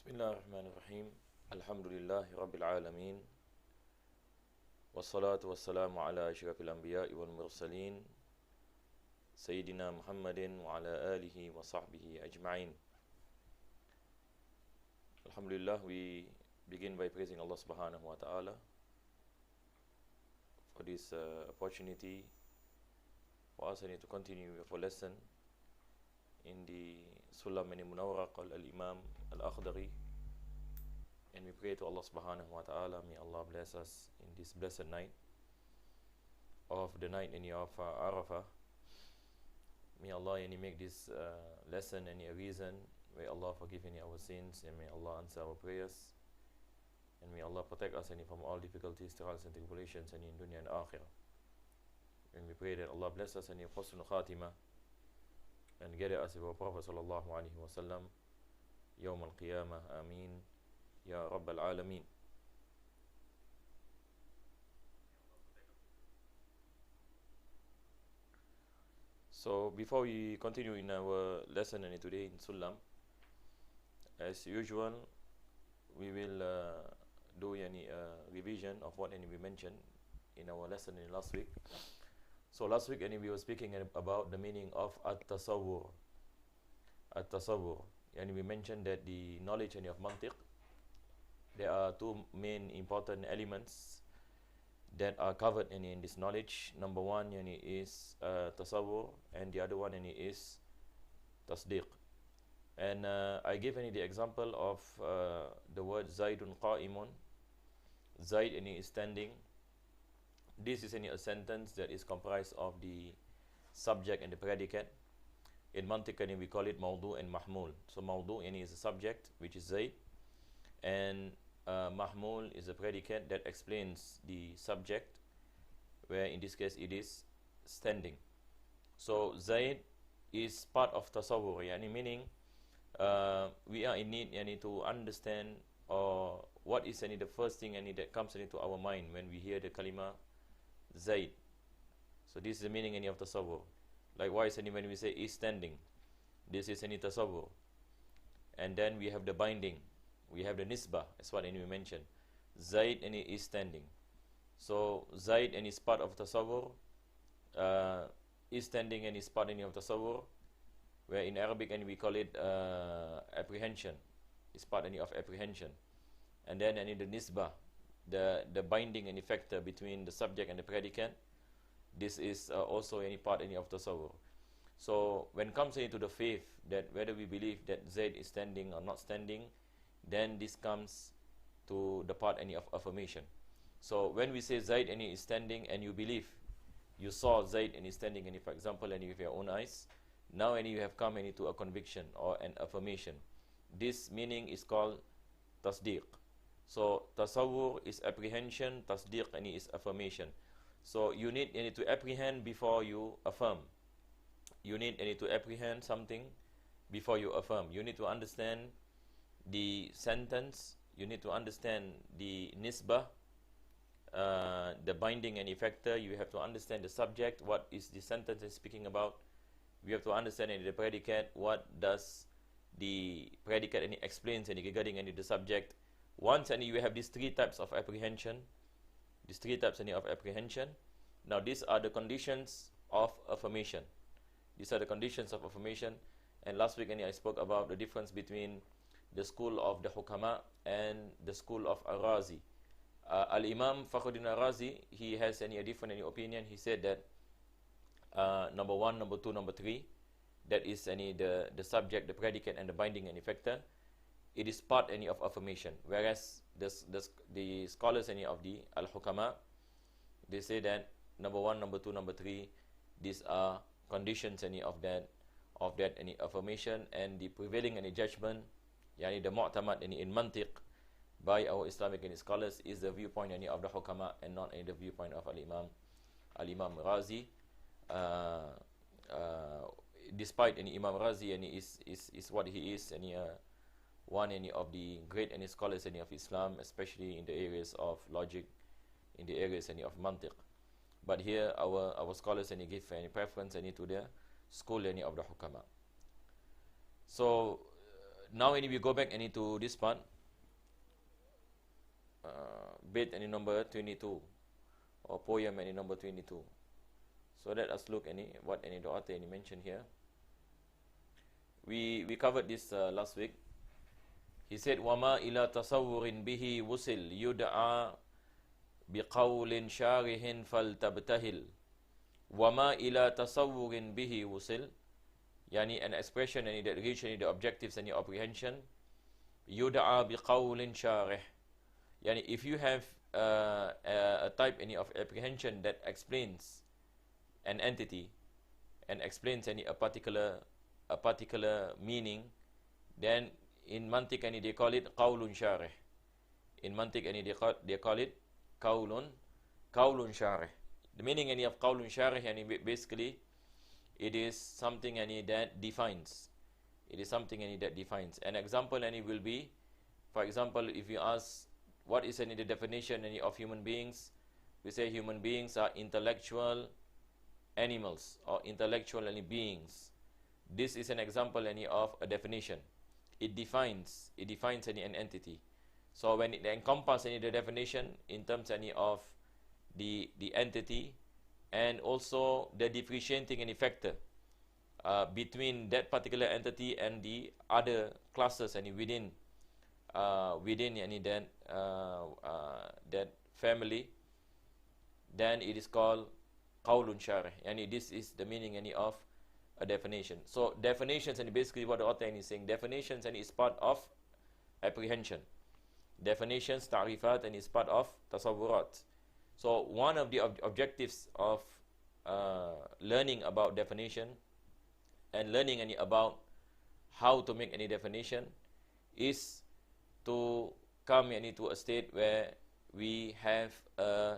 بسم الله الرحمن الرحيم الحمد لله رب العالمين والصلاة والسلام على أشرف الأنبياء والمرسلين سيدنا محمد وعلى آله وصحبه أجمعين. Alhamdulillah, we begin by praising Allah subhanahu wa ta'ala for this opportunity for us to continue with a lesson in the Sullam Munawraq al-Imam al-Akhdari, and we pray to Allah subhanahu wa ta'ala, may Allah bless us in this blessed night of the night of Arafah. May Allah make this lesson any reason, may Allah forgive any our sins, and may Allah answer our prayers, and may Allah protect us from all difficulties, trials and tribulations in dunya and akhirah. And we pray that Allah bless us in husnul khatimah and get us with our Prophet sallallahu alaihi wasallam yawm al-qiyamah. Ameen ya rabbal alameen. So before we continue in our lesson today in Sullam, as usual, we will do any revision of what we mentioned in our lesson in last week. So last week we were speaking about the meaning of at-tasawwur. At-tasawwur, and we mentioned that the knowledge of mantiq, there are two main important elements that are covered in this knowledge. Number one is tasawwur, and the other one is tasdiq. And I gave the example of the word Zaidun qa'imun. Zaid is standing. This is a sentence that is comprised of the subject and the predicate. In mantiq we call it mawdu and mahmul. So mawdu is a subject, which is Zaid, and mahmul is a predicate that explains the subject, where in this case it is standing. So Zaid is part of tasawwur, meaning we are in need to understand or what is the first thing that comes into our mind when we hear the kalima Zaid. So this is the meaning of tasawwur. Likewise, when we say is standing, this is tasawwur. And then we have the binding, we have the nisbah, that's what we mentioned. Zaid is standing. So Zaid is part of tasawwur. Is standing is part of tasawwur, where in Arabic we call it apprehension. It's part of apprehension. And then the nisbah, the binding and factor between the subject and the predicate, this is also any part of tasawwur. So when it comes into the faith, that whether we believe that Zaid is standing or not standing, then this comes to the part of affirmation. So when we say Zaid is standing, and you believe you saw Zaid is standing, for example, with your own eyes, now you have come into a conviction or an affirmation. This meaning is called tasdiq. So tasawwur is apprehension, tasdiq is affirmation. So you need to apprehend before you affirm. You need to apprehend something before you affirm. You need to understand the sentence. You need to understand the nisbah, the binding and factor. You have to understand the subject. What is the sentence speaking about? We have to understand the predicate. What does the predicate explains regarding the subject? Once you have these three types of apprehension, now these are the conditions of affirmation. These are the conditions of affirmation. And last week I spoke about the difference between the school of the Hukama and the school of Al-Razi. Al-Imam Fakhruddin Al-Razi, he has a different opinion. He said that number one, number two, number three, that is the subject, the predicate, and the binding and factor, it is part of affirmation. Whereas the scholars of the Al-Hukama, they say that number one, number two, number three, these are conditions of that affirmation, and the prevailing judgment, the mu'tamad in mantiq by our Islamic scholars, is the viewpoint of the Hukama and not the viewpoint of Al-Imam Razi. Despite Imam Razi is what he is, one of the great scholars of Islam, especially in the areas of logic, in the areas of mantiq. But here our scholars give preference to the school of the Hukama. So now when we go back any to this part, bit any number 22 or poem any number 22. So let us look any what any the author any mentioned here. We covered this last week. He said, "Wama ila tasawwurin bihi wusil yud'a biqawlin sharihin faltabtahil." Wama ila tasawwurin bihi wusil, yani an expression any that reach any the objectives and your apprehension. Yud'a biqawlin sharih, yani if you have a type any of apprehension that explains an entity and explains any a particular meaning, then in mantiq any they call it qawlun sharih. In mantiq any they call it qawlun sharih. The meaning any of qawlun sharih, any basically it is something any that defines. It is something any that defines. An example any will be, for example, if you ask what is any the definition any of human beings, we say human beings are intellectual animals or intellectual any beings. This is an example any of a definition. It defines any an entity. So when it encompasses any the definition in terms any of the entity, and also the differentiating any factor between that particular entity and the other classes any within any that family, then it is called qawlun sharih. And this is the meaning any of a definition. So definitions and basically what the author is saying, definitions and is part of apprehension. Definitions, ta'rifat, and is part of tasawwurat. So one of the objectives of learning about definition and learning any about how to make any definition is to come any to a state where we have a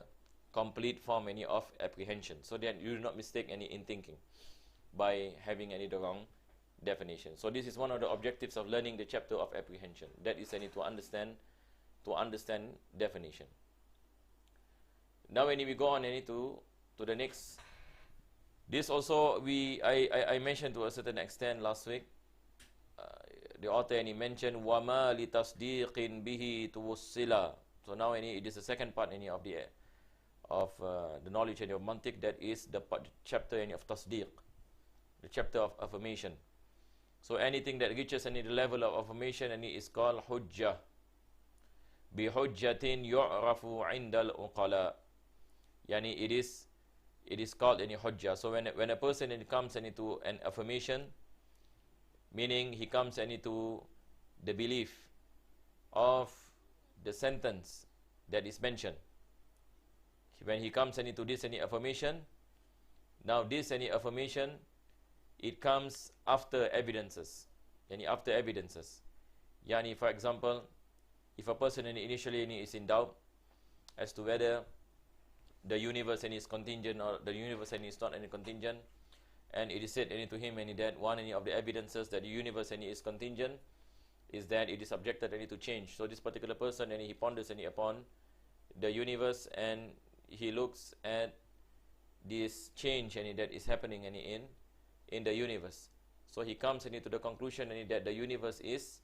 complete form any of apprehension, so that you do not mistake any in thinking by having any the wrong definition. So this is one of the objectives of learning the chapter of apprehension. That is any to understand definition. Now when we go on any to the next, this also I mentioned to a certain extent last week. The author any mentioned wama li tasdiqin bihi tuwassila. So now any it is the second part any of the knowledge any of mantiq, that is the chapter any of tasdiq, the chapter of affirmation. So anything that reaches any level of affirmation any is called hujjah. Bi hujjatin yu'rafu 'inda al-uqala. Yani it is called any hujjah. So when a person comes into an affirmation, meaning he comes into the belief of the sentence that is mentioned. When he comes into this any affirmation, now this any affirmation, it comes after evidences. Yani after evidences. Yani for example, if a person initially is in doubt as to whether the universe is contingent or the universe is not any contingent, and it is said to him that one of the evidences that the universe is contingent is that it is subjected to change. So this particular person he ponders upon the universe, and he looks at this change that is happening in the universe. So he comes to the conclusion that the universe is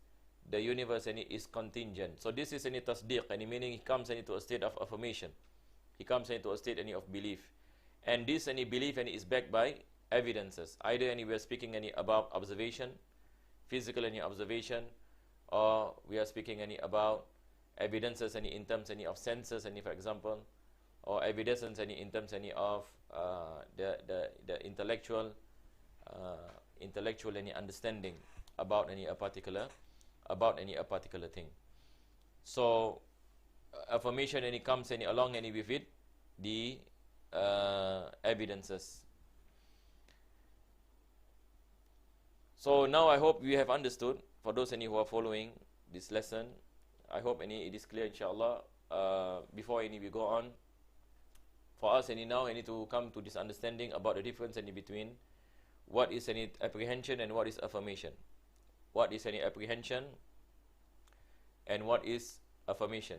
contingent. So this is tasdiq, meaning he comes into a state of affirmation. He comes into a state of belief, and this belief is backed by evidences. Either we are speaking about observation, physical observation, or we are speaking about evidences in terms of senses, for example, or evidences in terms of the intellectual understanding about a particular thing. So affirmation comes along with it the evidences. So now I hope we have understood. For those who are following this lesson, I hope it is clear, inshallah. Before we go on, for us now to come to this understanding about the difference between what is apprehension and what is affirmation. What is apprehension and what is affirmation?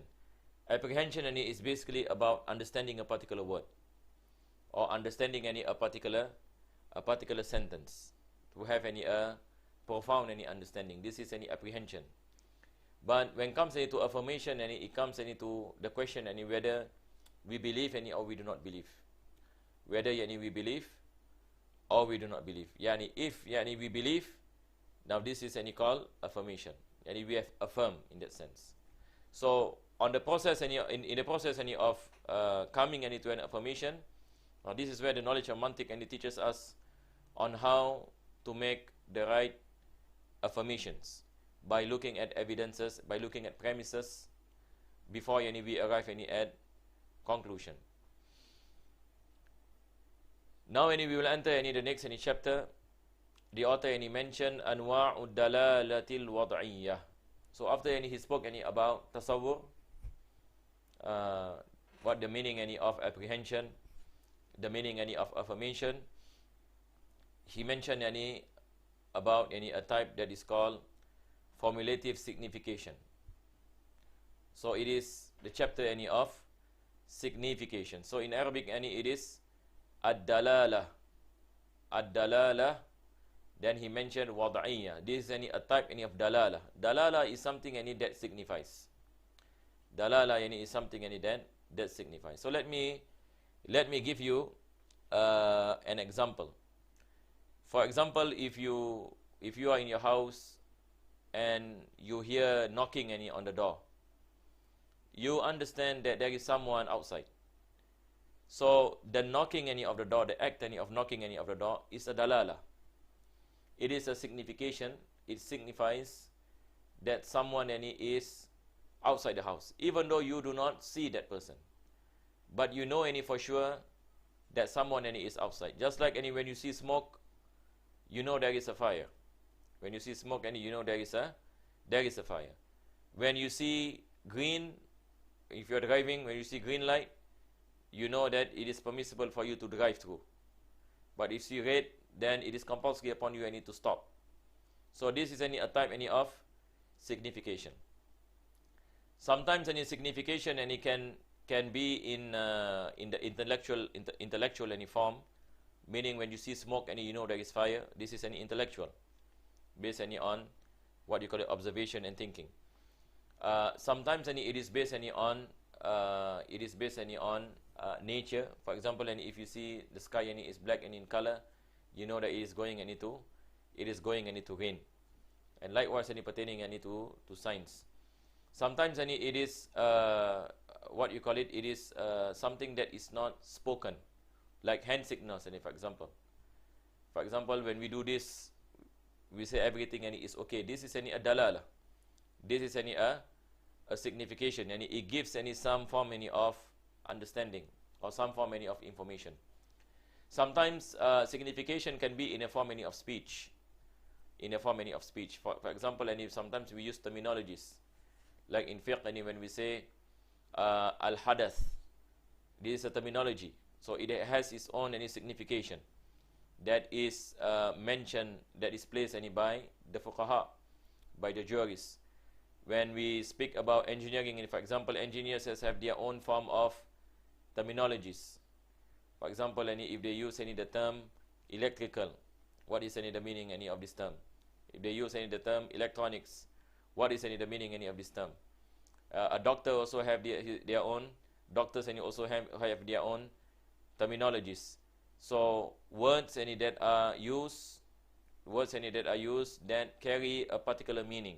Apprehension is basically about understanding a particular word, or understanding a particular sentence, to have a profound any understanding. This is any apprehension. But when it comes to affirmation, it comes into the question whether we believe or we do not believe. Whether we believe or we do not believe. If we believe, now this is called affirmation. We have affirmed in that sense. So on the process in the process of coming to an affirmation, this is where the knowledge of mantiq teaches us on how to make the right affirmations by looking at evidences, by looking at premises before we arrive at conclusion. Now we will enter the next chapter. The author mentioned anwa'ud dalalatil wadiayyah. So after he spoke about tasawwur, what the meaning of apprehension, the meaning of affirmation, he mentioned about a type that is called formulative signification. So it is the chapter of signification. So in Arabic it is ad-dalalah. Ad-dalalah. Then he mentioned wadiayyah. This is a type of dalalah. Dalalah is something that signifies. Dalalah is something that signifies. So let me give you an example. For example, if you are in your house and you hear knocking on the door, you understand that there is someone outside. So the knocking of the door, the act of knocking of the door is a dalalah. It is a signification. It signifies that someone is outside the house, even though you do not see that person, but you know for sure that someone is outside. Just like when you see smoke, you know there is a fire. When you see smoke, you know there is a fire. When you see green, if you are driving, when you see green light, you know that it is permissible for you to drive through. But if you see red, then it is compulsory upon you to stop. So this is a type of signification. Sometimes signification can be in the intellectual form, meaning when you see smoke you know there is fire. This is intellectual, based on what you call it, observation and thinking. Sometimes it is based on nature. For example, if you see the sky is black in color, you know that it is going to rain. And likewise pertaining to science. Sometimes it is what you call it, it is something that is not spoken, like hand signals. For example, when we do this, we say everything is okay. This is a dalalah. This is a signification, it gives some form of understanding or some form of information. Sometimes signification can be in a form of speech. For example, sometimes we use terminologies, like in fiqh, when we say al-hadath, this is a terminology. So it has its own signification that is mentioned, that is placed by the fuqaha, by the jurists. When we speak about engineering, for example, engineers have their own form of terminologies. For example, if they use the term electrical, what is the meaning of this term? If they use the term electronics, what is the meaning of this term? A doctor also have their own, doctors also have their own terminologies. So words that are used that carry a particular meaning.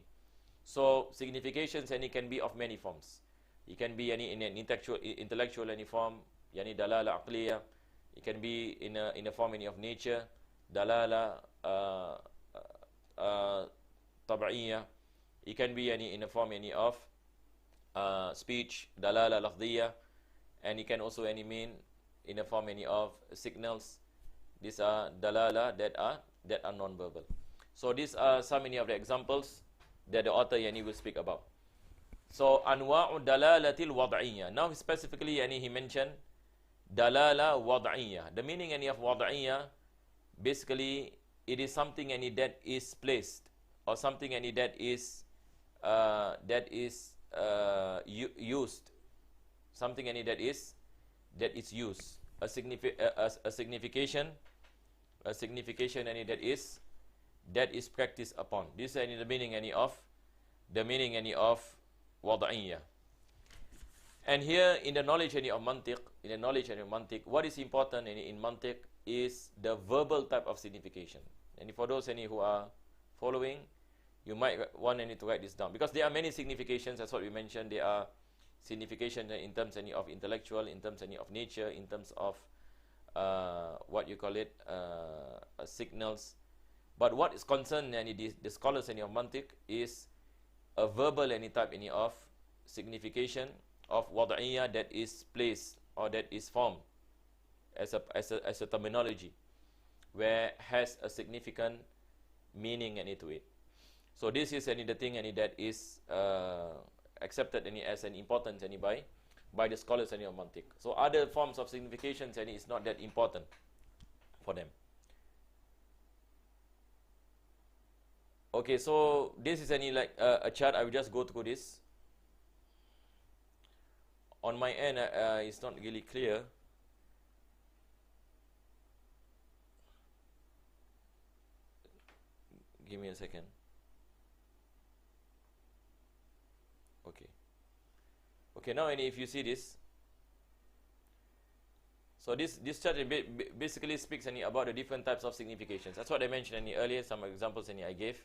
So significations can be of many forms. It can be in an intellectual form, dalalah aqliyyah. It can be in a form of nature, dalalah tabiiyyah. It can be in a form of speech, dalalah lafziyah, and it can also mean in a form of signals. These are dalalah that are non-verbal. So these are so many of the examples that the author will speak about. So anwa'u dalalatil wadiayyah. Now specifically he mentioned dalalah wadiayyah. The meaning of wadiayyah, basically it is something that is placed, or something that is used. Something that is used. A signification that that is practiced upon. This is the meaning of wadiayyah. And here in the knowledge of mantiq, what is important in mantiq is the verbal type of signification. And for those who are following, you might want to write this down, because there are many significations. That's what we mentioned. There are signification in terms of intellectual, in terms of nature, in terms of what you call it, signals. But what is concerned the scholars of mantiq is a verbal type of signification of wadiayyah that is placed or that is formed as a terminology where has a significant meaning to it. So this is the thing that is accepted as an importance by the scholars of mantiq. So other forms of significations is not that important for them. Okay, so this is like a chart. I will just go through this. On my end, it's not really clear. Give me a second. Okay. Okay, now if you see this, so this chart basically speaks about the different types of significations. That's what I mentioned earlier, some examples I gave.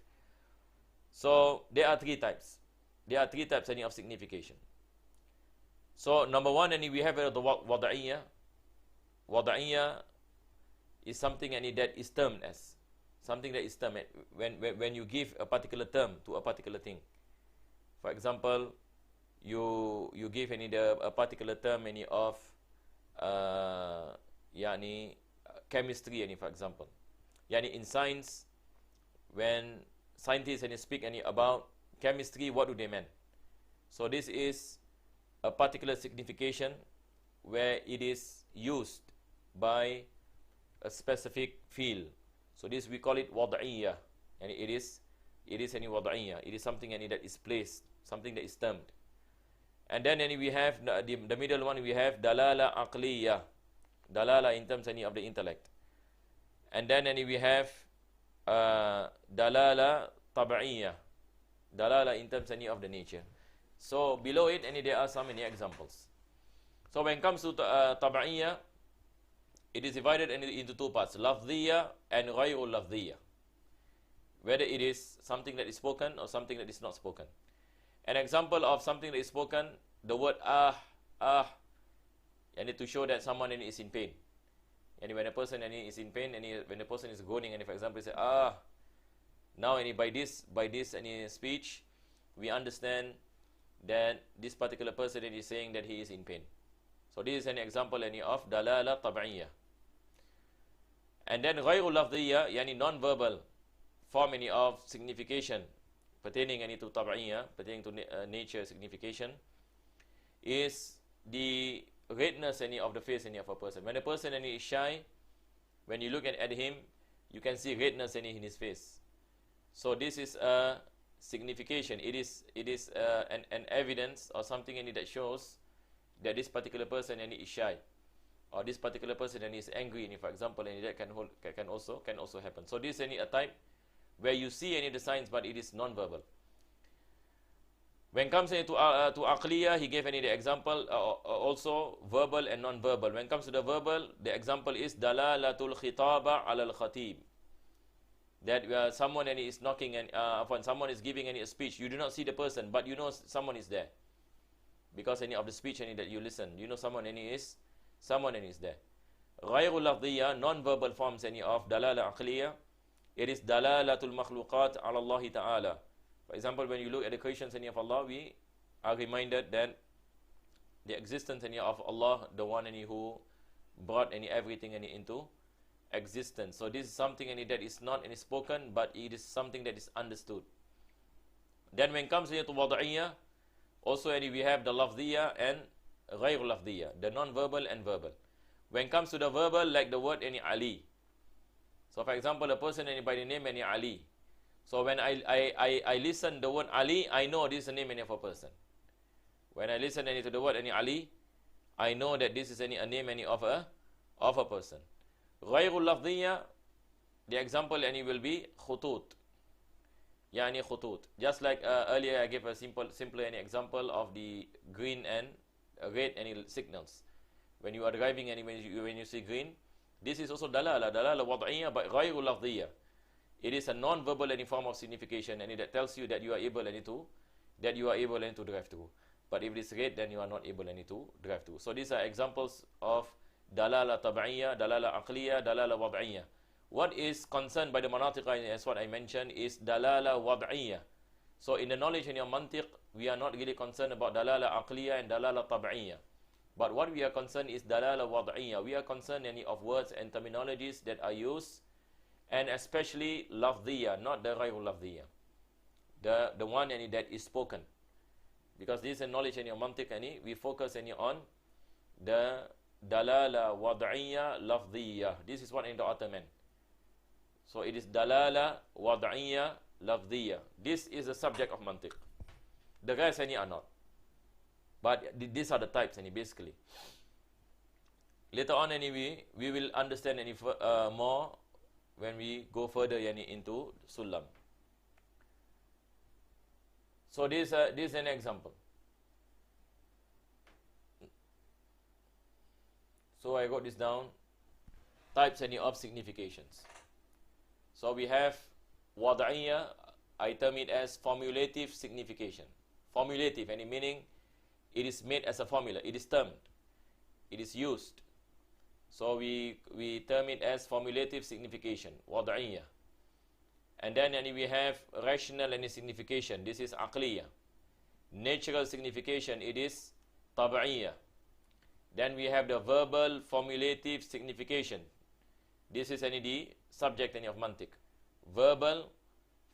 So there are three types. There are three types of signification. So number one, we have the wadiayyah. Wadiayyah is something that is termed as something that is termed when you give a particular term to a particular thing. For example, you give a particular term of chemistry, for example. In science, when scientists speak about chemistry, what do they mean? So this is a particular signification where it is used by a specific field. So this we call it wadiayyah, and it is wadiayyah. It is something that is placed, something that is termed. And then we have the middle one. We have Dalalah, aqliyyah, Dalalah in terms of the intellect. And then we have Dalalah, tabiiyyah, Dalalah in terms of the nature. So below it, there are some examples. So when it comes to tabiiyyah, it is divided into two parts: lafziyyah and ghairu lafzi. Whether it is something that is spoken or something that is not spoken. An example of something that is spoken, the word and to show that someone is in pain. And when a person is in pain, and when a person is groaning, and for example, say now by this speech, we understand that this particular person is saying that he is in pain. So this is an example of dalalah tabiiyyah. And then ghairu lafzi, non-verbal form of signification pertaining to tabiiyyah, pertaining to nature signification, is the redness of the face of a person. When a person is shy, when you look at him, you can see redness in his face. So this is a signification. It is an evidence or something that shows that this particular person is shy, or this particular person is angry, for example, and that can also happen. So this is a type where you see the signs, but it is non-verbal. When it comes to aqliyyah, he gave the example also verbal and non-verbal. When it comes to the verbal, the example is dalalatul khitaba ala al-khatib. That someone is knocking, and when someone is giving a speech, you do not see the person, but you know someone is there, because of the speech that you listen, you know someone is there. Ghairu lafzi, non-verbal forms of dalalah aqliyyah. It is dalalatul makhluqat ala Allah ta'ala. For example, when you look at the creations of Allah, we are reminded that the existence of Allah, the one who brought everything into existence. So this is something that is not spoken, but it is something that is understood. Then when it comes to wadiayyah, also we have the lafziyah and ghairu lafziyah, the non-verbal and verbal. When it comes to the verbal, like the word Ali. So for example, a person by the name Ali. So when I listen the word Ali, I know this is the name of a person. When I listen to the word Ali, I know that this is a name of a person. Ghairu lafziyah, the example yani will be khutut. Yani khutut. Just like earlier I gave a simpler any example of the green and red any signals. When you are driving and when you see green, this is also dalalah wadiayyah but ghairu lafzi. It is a non-verbal any form of signification, and that tells you that you are able any to drive through. But if it is red, then you are not able any to drive through. So these are examples of dalalah tabiiyyah, dalalah aqliyyah, dalalah wadiayyah. What is concerned by the manatiq, as what I mentioned, is dalalah wadiayyah. So in the knowledge in your mantiq, we are not really concerned about dalalah aqliyyah and dalalah tabiiyyah. But what we are concerned is dalalah wadiayyah. We are concerned any of words and terminologies that are used, and especially lafziyah, not the ghairu lafziyah, the one any that is spoken. Because this is a knowledge in your mantiq, any we focus any on the dalalah wadiayyah lafziyah. This is what in the author meant. So it is dalalah wadiayyah lafziyah. This is the subject of mantiq. The rest any are not. But these are the types any basically. Later on anyway, we will understand any more when we go further yani into Sullam. So this is an example. So I wrote this down. Types any of significations. So we have wadiayyah. I term it as formulative signification. Formulative, any meaning it is made as a formula. It is termed. It is used. So we term it as formulative signification, wadiayyah. And then we have rational any signification. This is aqliyyah. Natural signification, it is tabiiyyah. Then we have the verbal formulative signification. This is the subject of mantiq. Verbal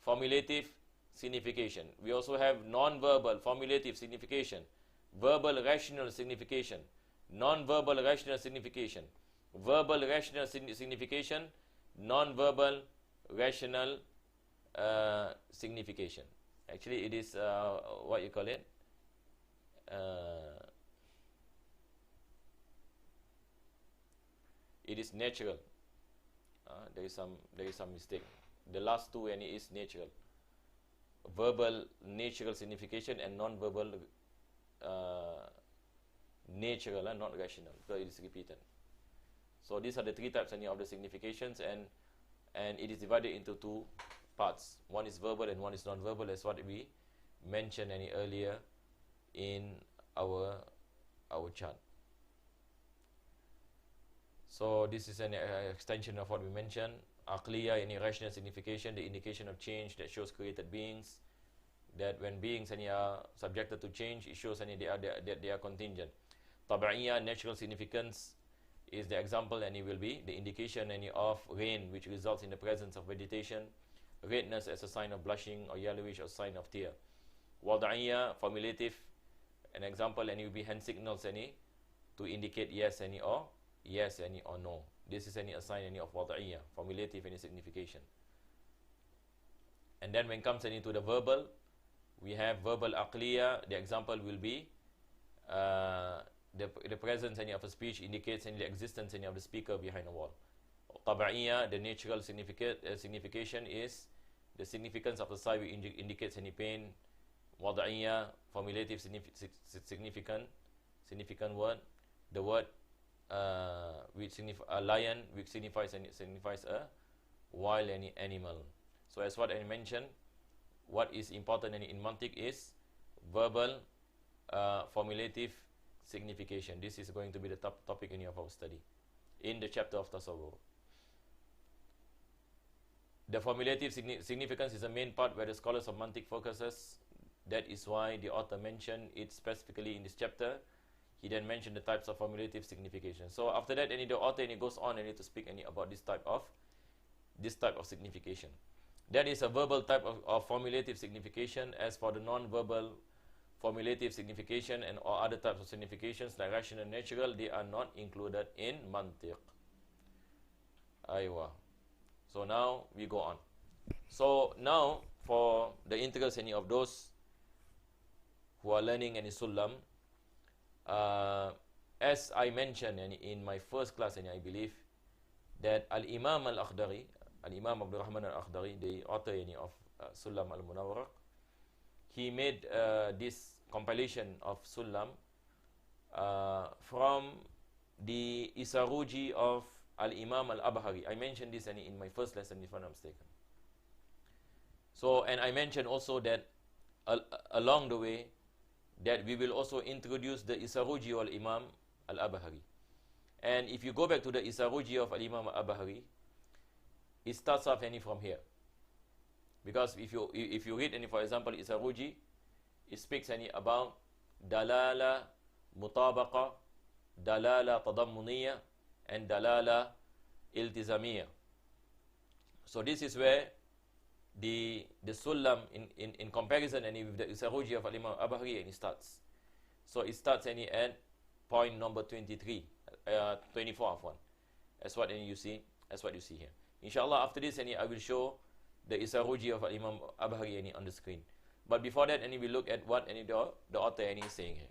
formulative signification. We also have non-verbal formulative signification. Verbal rational signification. Non-verbal rational signification. Verbal rational signification. Non-verbal rational signification. Actually, it is what you call it. It is natural. There is some mistake. The last two any is natural. Verbal natural signification and non-verbal natural and not rational. So it is repeated. So these are the three types of the significations, and it is divided into two parts. One is verbal and one is non-verbal, as what we mentioned earlier in our chart. So this is an extension of what we mentioned. Aqliyyah, any rational signification, the indication of change that shows created beings. That when beings are subjected to change, it shows that they are contingent. Tabiiyyah, natural significance, is the example, and it will be the indication of rain, which results in the presence of vegetation. Redness as a sign of blushing, or yellowish as a sign of tear. Wadiayyah, formulative, an example, and it will be hand signals to indicate yes or yes or no. This is a sign of wadiayyah, formulative signification. And then when it comes to the verbal, we have verbal aqliyyah. The example will be the presence of a speech indicates the existence of the speaker behind a wall. Tabiiyyah, the natural signification is the significance of the sight which indicates any pain. Wadiayyah, formulative significant word. The word which signifies a lion, which signifies a wild animal. So as what I mentioned, what is important in mantiq is verbal formulative signification. This is going to be the top topic of our study in the chapter of tasawwur. The formulative significance is the main part where the scholars of mantiq focuses. That is why the author mentioned it specifically in this chapter. He then mentioned the types of formulative signification. So after that, the author goes on to speak about this type of signification. That is a verbal type of formulative signification. As for the non-verbal formulative signification and or other types of significations like rational and natural, they are not included in mantiq. Aywa. So now we go on. So now for the interest of those who are learning any Sullam, as I mentioned in my first class, I believe that Al-Imam Al-Akhdari, Al-Imam Abdul Rahman Al-Akhdari, the author of Sullam Munawraq, he made this compilation of Sullam from the Isaruji of Al-Imam Al-Abhari. I mentioned this in my first lesson, if I'm not mistaken. So, and I mentioned also that along the way, that we will also introduce the Isaruji of Al-Imam Al-Abhari. And if you go back to the Isaruji of Al-Imam Al-Abhari, it starts off from here. Because if you read for example, Isaruji, it speaks about Dalalah Mutabaqa, Dalalah Tadammuniyah, and Dalalah Iltizamiyah. So this is where the Sullam in comparison with the Isaruji of Al-Imam Al-Abhari, and it starts. So it starts at point number 24 of one. That's what you see. That's what you see here. Inshallah, after this, I will show the Isaruji of Imam Abhari on the screen. But before that, we look at what the author is saying here.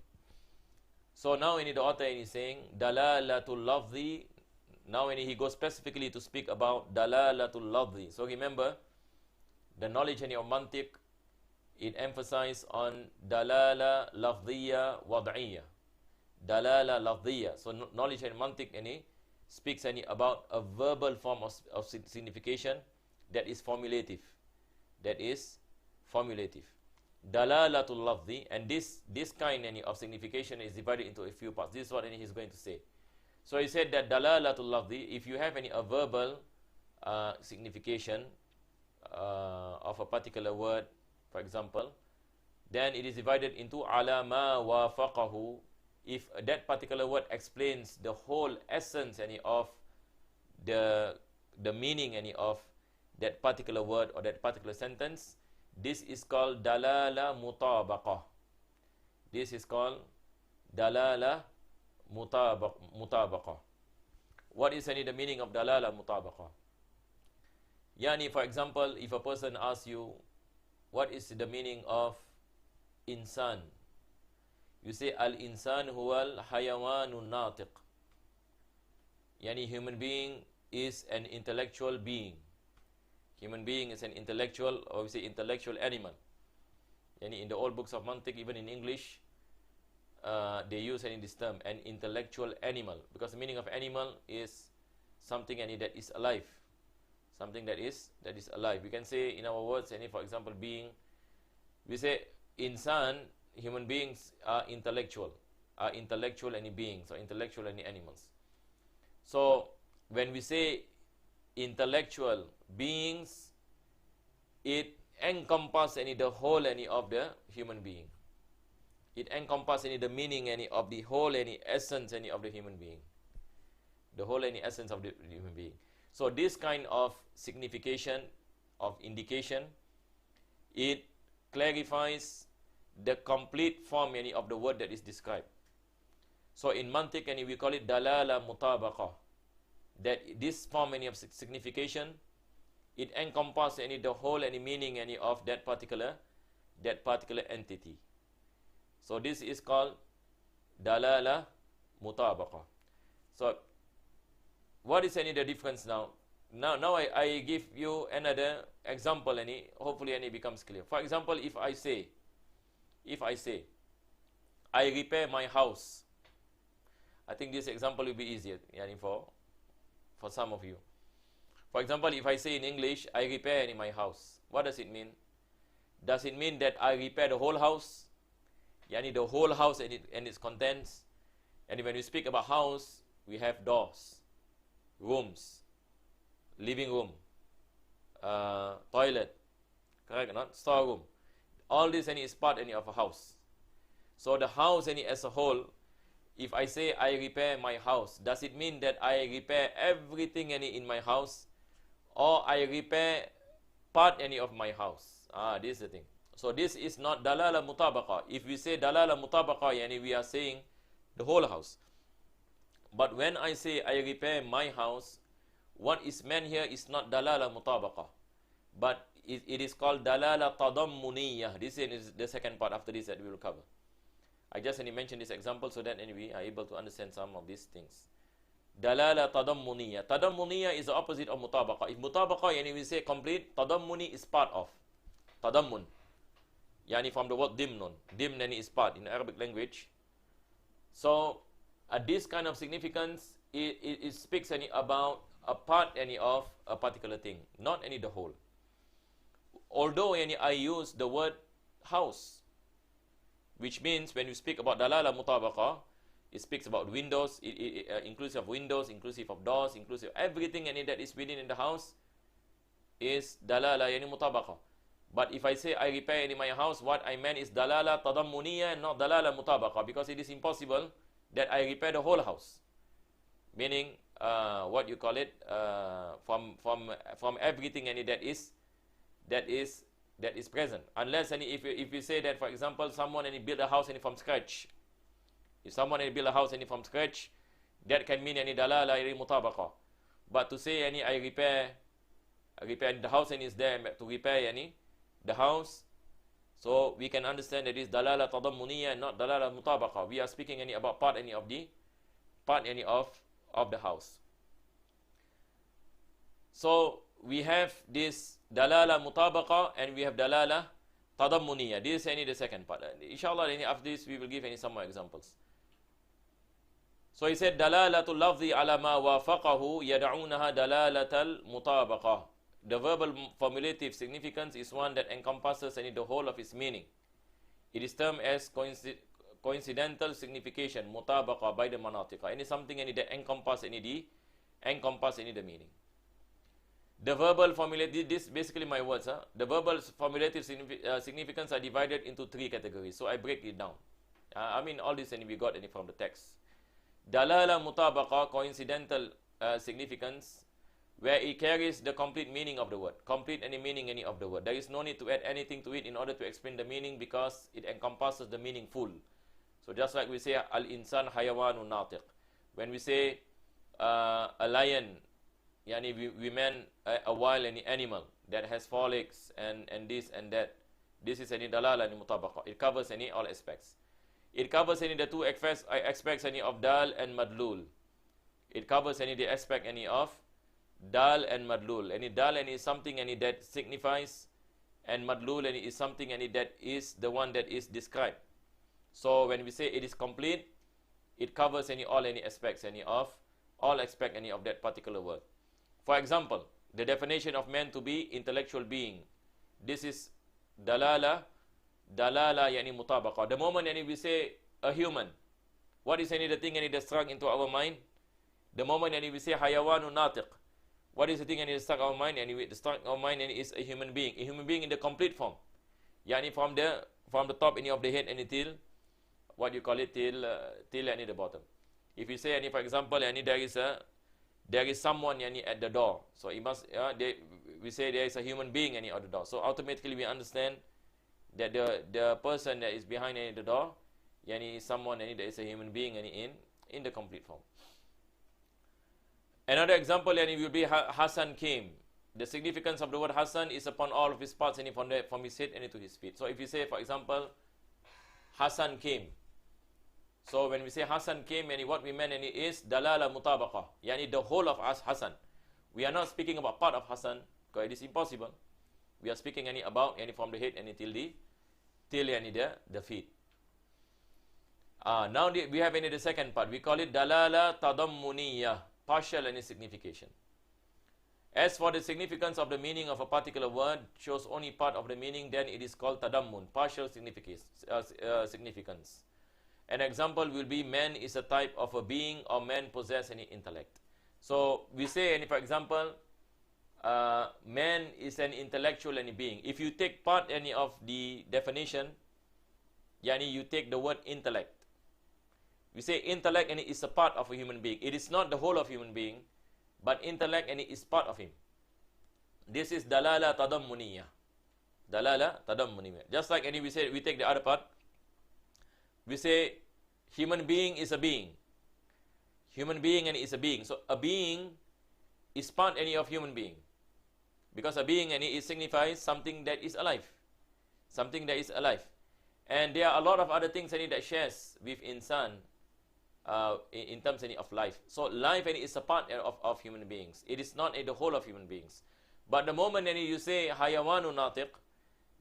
So now, the author is saying Dalalatul Lafzi. Now, he goes specifically to speak about Dalalatul Lafzi. So remember, the knowledge of mantiq, it emphasizes on Dalalah Lafziyya wadiayyah. Dalalah Lafziyya. So knowledge and mantiq speaks about a verbal form of signification that is formulative. That is formulative. Dalalatul Lafzi, and this kind of signification is divided into a few parts. This is what he's going to say. So he said that Dalalatul Lafzi, if you have a verbal signification of a particular word, for example, then it is divided into ala ma wafaqahu. If that particular word explains the whole essence of the meaning of that particular word or that particular sentence, this is called Dalalah Mutabaqah. This is called Dalalah Mutabaqah. What is the meaning of Dalalah Mutabaqah? Yani, for example, if a person asks you, what is the meaning of insan? You say, Al-insan huwa al-hayawanun natiq. Yani, human being is an intellectual being. Human being is an intellectual, or we say intellectual animal. Yani, in the old books of Mantiq, even in English, they use this term, an intellectual animal. Because the meaning of animal is something that is alive. Something that is alive. We can say in our words, for example, being, we say insan, human beings are intellectual beings, or intellectual animals. So when we say intellectual beings, it encompasses the whole of the human being. It encompasses the meaning of the whole essence of the human being. The whole essence of the human being. So this kind of signification, of indication, it clarifies the complete form of the word that is described. So in Mantiq, we call it Dalalah Mutabaqah. That this form of signification, it encompasses the whole meaning of that particular entity. So this is called Dalalah Mutabaqah. So what is the difference now? Now I give you another example, hopefully it becomes clear. For example, if I say, I repair my house. I think this example will be easier for some of you. For example, if I say in English, I repair my house. What does it mean? Does it mean that I repair the whole house? The whole house and its contents. And when we speak about house, we have doors, rooms, living room, toilet, correct or not? Storeroom. All this is part of a house. So the house as a whole, if I say I repair my house, does it mean that I repair everything in my house, or I repair part of my house? This is the thing. So this is not Dalalah Mutabaqah. If we say Dalalah Mutabaqah, we are saying the whole house. But when I say I repair my house, what is meant here is not Dalalah Mutabaqah, but it is called Dalalah Tadammuniyah. This is the second part after this that we will cover. I just mentioned this example so that we are able to understand some of these things. Dalalah tadammuniyah. Tadammuniyah is the opposite of mutabaqah. If mutabaqah, yani we say complete, tadammuni is part of. Tadammun. Yani from the word dimnun. Dimn yani is part in Arabic language. So, this kind of significance, it speaks any about a part any of a particular thing, not any the whole. Although any I use the word house, which means when you speak about dalalah mutabaqah, it speaks about windows, inclusive of windows, inclusive of doors, inclusive of everything any that is within in the house is dalalah yani mutabaqah. But if I say I repair any my house, what I meant is dalalah tadammuniyah, not dalalah mutabaqah, because it is impossible that I repair the whole house. Meaning, what you call it, from everything any that is present. Unless any, if you say that, for example, someone any build a house any from scratch. If someone any build a house any from scratch, that can mean any dalalah any mutabaqah. But to say any I repair the house and is there to repair any the house, so we can understand that it is dalalah tadammuniyah and not dalalah mutabaqah. We are speaking any about part any of the house. So we have this dalalah mutabaqah and we have dalalah tadammuniyah. This is any the second part. Inshallah, after this we will give any some more examples. So he said dalalatul lafzi ala ma wafaqahu yad'unaha dalalatal mutabaqah. The verbal formulative significance is one that encompasses any the whole of its meaning. It is termed as coincidental signification, mutabaqah, by the manatiqa. Any something any that encompass any the meaning. The verbal formulative, this basically my words. The verbal formulative significance are divided into three categories. So I break it down. I mean all this any we got any from the text. Dalalah mutabaqah, coincidental significance, where it carries the complete meaning of the word. Complete any meaning any of the word. There is no need to add anything to it in order to explain the meaning, because it encompasses the meaning full. So just like we say al-insan hayawanun natiq. When we say a lion, yani we mean a wild any animal that has four legs and this and that. This is any dalalah any mutabaqah. It covers any all aspects. It covers any the two aspects any of dal and madlul. It covers any the aspect any of dal and madlul. Any dal any is something any that signifies, and madlul any is something any that is the one that is described. So when we say it is complete, it covers any all any aspects any of all aspect any of that particular word. For example, the definition of man to be intellectual being. This is dalalah yani mutabaqah. The moment any we say a human, what is any the thing any that struck into our mind? The moment any we say hayawanun natiq, what is the thing any that struck our mind? Anyway, the struck our mind any is a human being. A human being in the complete form. Yani from the top any of the head any till what you call it till any the bottom. If you say any, for example, any there is someone any at the door, so it must we say there is a human being any at the door. So automatically we understand that the person that is behind any the door, yani someone any that is a human being any in the complete form. Another example yani will be Hassan came. The significance of the word Hassan is upon all of his parts any from his head any to his feet. So if you say, for example, Hassan came. So when we say Hassan came, yani what we meant any is dalalah mutabaqah, yani the whole of us Hassan. We are not speaking about part of Hassan, because it is impossible. We are speaking any about any from the head any till any the feet. Now we have any the second part. We call it dalalah tadammuniyah, partial any signification. As for the significance of the meaning of a particular word shows only part of the meaning, then it is called tadammun, partial significance. An example will be man is a type of a being, or man possess any intellect. So we say any, for example, man is an intellectual any being. If you take part any of the definition, yani you take the word intellect. We say intellect and it is a part of a human being. It is not the whole of human being, but intellect and it is part of him. This is dalalah tadammuniyah. Dalalah tadammuniyah. Just like any we say, we take the other part. We say human being is a being. Human being and is a being. So a being is part any of human being. Because a being and it signifies something that is alive. Something that is alive. And there are a lot of other things any that shares with insan. in terms of life. So life is a part of human beings. It is not the whole of human beings. But the moment you say hayawanu natiq,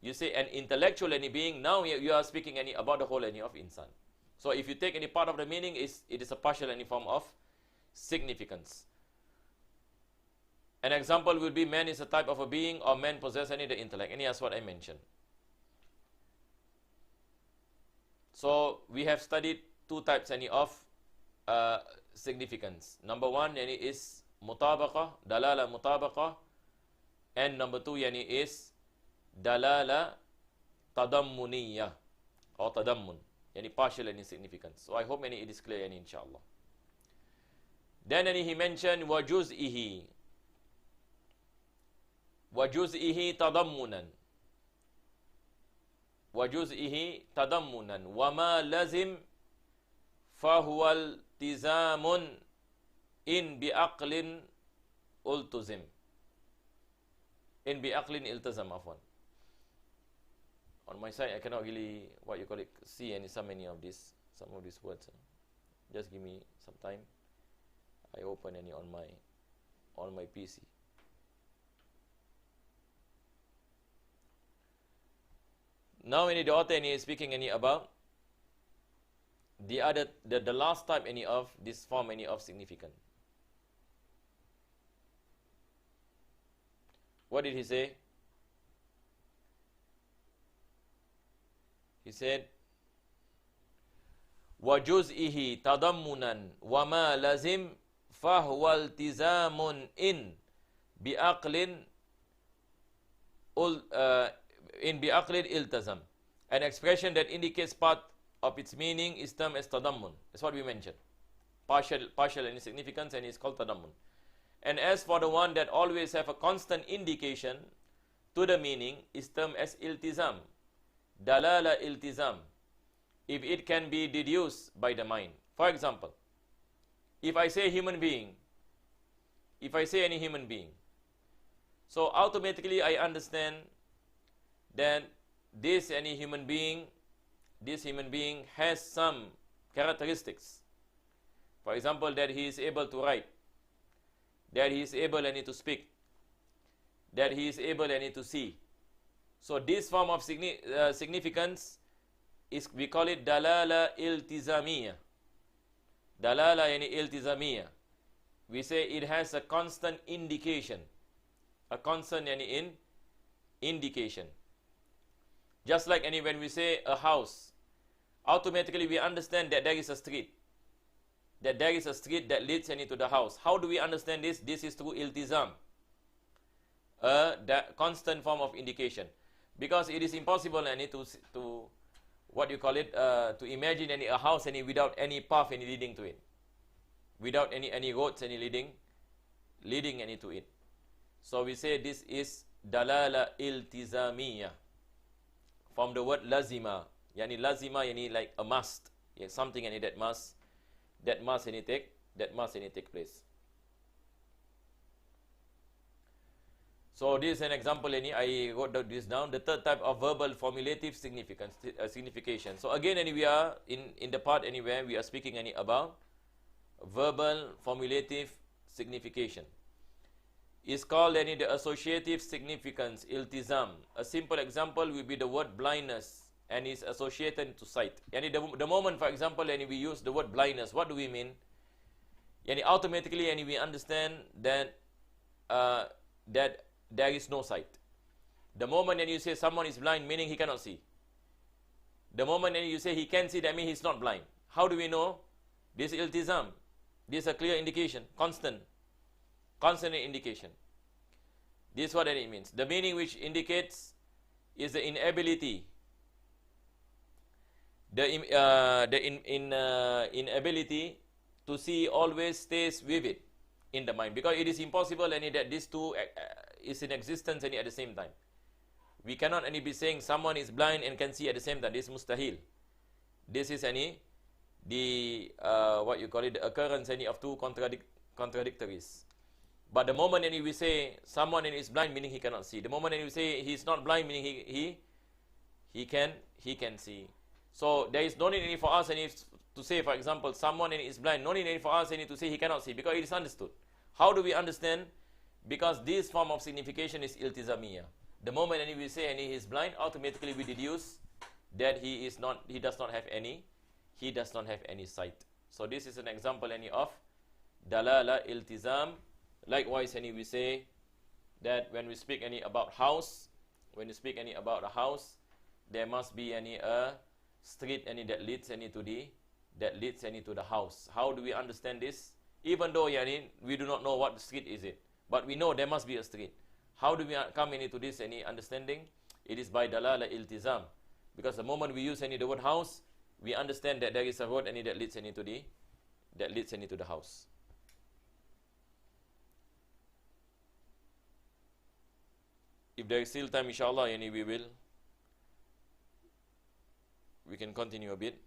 you say an intellectual being, now you are speaking about the whole of insan. So if you take any part of the meaning, it is a partial form of significance. An example will be man is a type of a being, or man possesses the intellect. And that's what I mentioned. So we have studied two types of significance. Number one is mutabaqah, dalalah mutabaqah, and number two is dalalah tadammuniyah or tadammun, partial significance. So I hope it is clear inshallah. Then he mentioned wajuz'ihi tadammunan, wajuz'ihi tadammunan, wama lazim fahuwa iltizamun in biaqlin ultuzim, in biaqlin iltazam, afwan. On my side, I cannot really, see some of these words. Just give me some time. I open on my PC. Now the author is speaking about the last type of this form of significance. What did he say? He said, وَجُزْئِهِ تَضَمُّنًا وَمَا لَزِمْ فَهُوَ الْتِزَامٌ إِنْ بِأَقْلٍ iltazam. An expression that indicates part of its meaning is termed as tadammun. That's what we mentioned. Partial significance, and it's called tadammun. And as for the one that always have a constant indication to the meaning is termed as iltizam. Dalalah iltizam, if it can be deduced by the mind. For example, if I say human being, if I say any human being, so automatically I understand that this human being has some characteristics. For example, that he is able to write, that he is able to speak, that he is able to see. So this form of significance is, we call it dalalah iltizamiyah. Dalalah iltizamiyah. We say it has a constant indication, a constant indication. Just like when we say a house, automatically we understand that there is a street, that there is a street that leads into the house. How do we understand this? This is through iltizam, the constant form of indication. Because it is impossible to what you call it, to imagine a house without any path leading to it, without any roads leading into it. So we say this is dalalah iltizamiyah, from the word lazima. Lazima like a must, something that must take place. So this is an example. I wrote this down. The third type of verbal formulative signification. So again, we are in the part where we are speaking about verbal formulative signification. It's called the associative significance, iltizam. A simple example will be the word blindness, and is associated to sight. The moment, for example, we use the word blindness, what do we mean? Automatically, we understand that that there is no sight. The moment you say someone is blind, meaning he cannot see. The moment you say he can see, that means he's not blind. How do we know? This is iltizam. This is a clear indication, constant indication. This is what it means. The meaning which indicates is the inability. Inability to see always stays vivid in the mind, because it is impossible that these two is in existence at the same time. We cannot be saying someone is blind and can see at the same time. This is mustahil. This is the what you call it, the occurrence of two contradictories. But the moment we say someone is blind, meaning he cannot see. The moment we say he is not blind, meaning he can see. So there is no need for us to say, for example, someone is blind, no need for us to say he cannot see, because it is understood. How do we understand? Because this form of signification is iltizamiyah. The moment we say he is blind, automatically we deduce that he does not have any sight. So this is an example of dalalah, iltizam. Likewise, we say that when we speak about house, when you speak about a house, there must be a street that leads to the house. How do we understand this? Even though we do not know what the street is it, but we know there must be a street. How do we come into this understanding? It is by dalalah iltizam, because the moment we use the word house, we understand that there is a road that leads into the house. If there is still time, inshallah, we can continue a bit.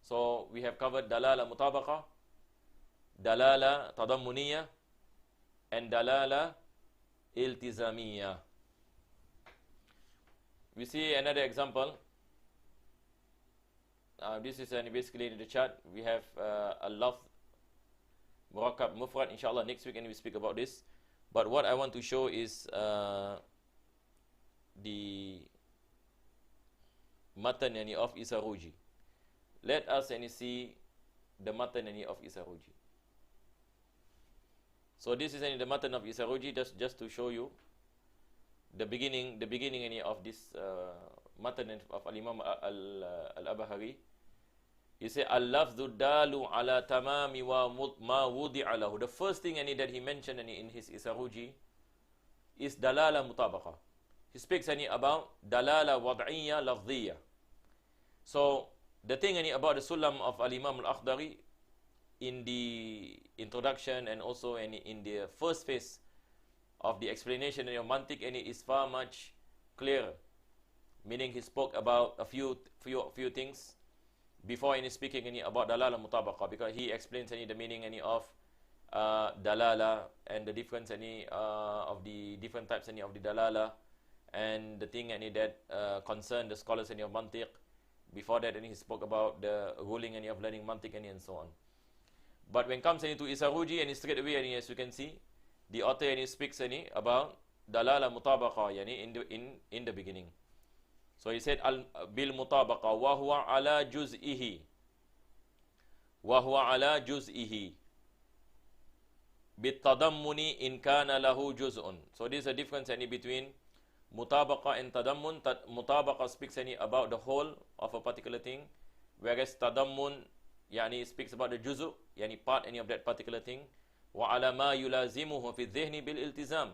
So we have covered dalalah mutabaqa, dalalah tadammuniyah, and dalalah iltizamiyah. We see another example. This is basically in the chart. We have a lafz murakkab mufrad. Inshallah, next week we speak about this. But what I want to show is the matan of Isaruji. Let us see the matan of Isaruji. So this is the matan of Isaruji, just to show you the beginning of this matan of Al-Imam Al-Abahari. He said, Al-lafzu dalu ala tamami wa ma wudi'a lahu. The first thing that he mentioned in his Isaruji is dalalah mutabaqa. He speaks about dalalah wadiayyah lafziyah. So the thing about the Sullam of Al-Imam Al-Akhdari, in the introduction and also in the first phase of the explanation of mantiq, is far much clearer. Meaning he spoke about a few things before speaking about dalalah mutabaqa, because he explains the meaning of dalalah and the difference of the different types of the dalalah, and the thing that concern the scholars of mantiq. Before that, he spoke about the ruling of learning mantiq and so on. But when it comes to Isaruji, straight away, as you can see, the author speaks about dalalah mutabaqa in the beginning. So he said, bil mutabaqa wa huwa ala juz'ihi. Wa huwa ala juz'ihi. Bit tadammuni in kana lahu juz'un. So this is a difference between mutabaqa and tadammun. Mutabaqa speaks about the whole of a particular thing, whereas tadammun speaks about the juzu, part of that particular thing. Wa ala ma yulazimuhu fi dhihni bil iltizam.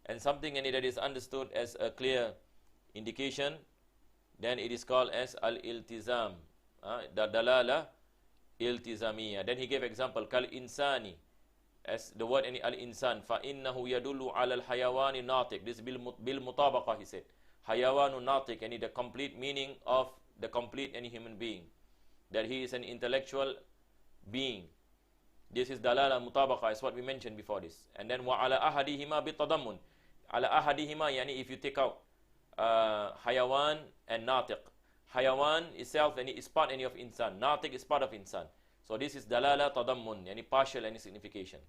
And something that is understood as a clear indication, then it is called as al-iltizam, the dalalah iltizamiyah. Then he gave example, kal insani, as the word al-insan, fa innahu yadullu ala al-hayawani natiq. This bil mutabaqa, he said. Hayawanu natiq, the complete meaning of the complete human being, that he is an intellectual being. This is dalalah mutabaqa, is what we mentioned before this. And then wa ala ahadihima bit tadammun. Ala ahadihima, if you take out hayawan and natiq. Hayawan itself is part of insan. Natiq is part of insan. So this is dalalah tadammun, partial signification.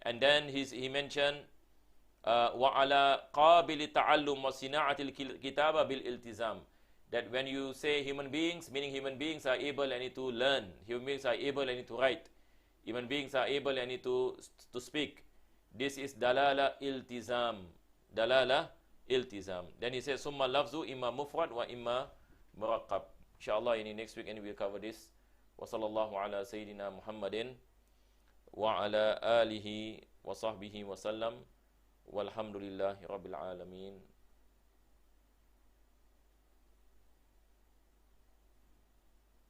And then he mentioned wa ala qabil ta'allum wa sina'atil kitaba bil iltizam. That when you say human beings, meaning human beings are able to learn, human beings are able to write, human beings are able to speak. This is dalalah iltizam. Dalalah iltizam. Then he says, summa lafzu imma mufrad wa imma murakkab. Inshallah, next week we'll cover this. Wa sallallahu ala sayyidina Muhammadin wa ala alihi wa sahbihi wa sallam. Walhamdulillahi rabbil alamin.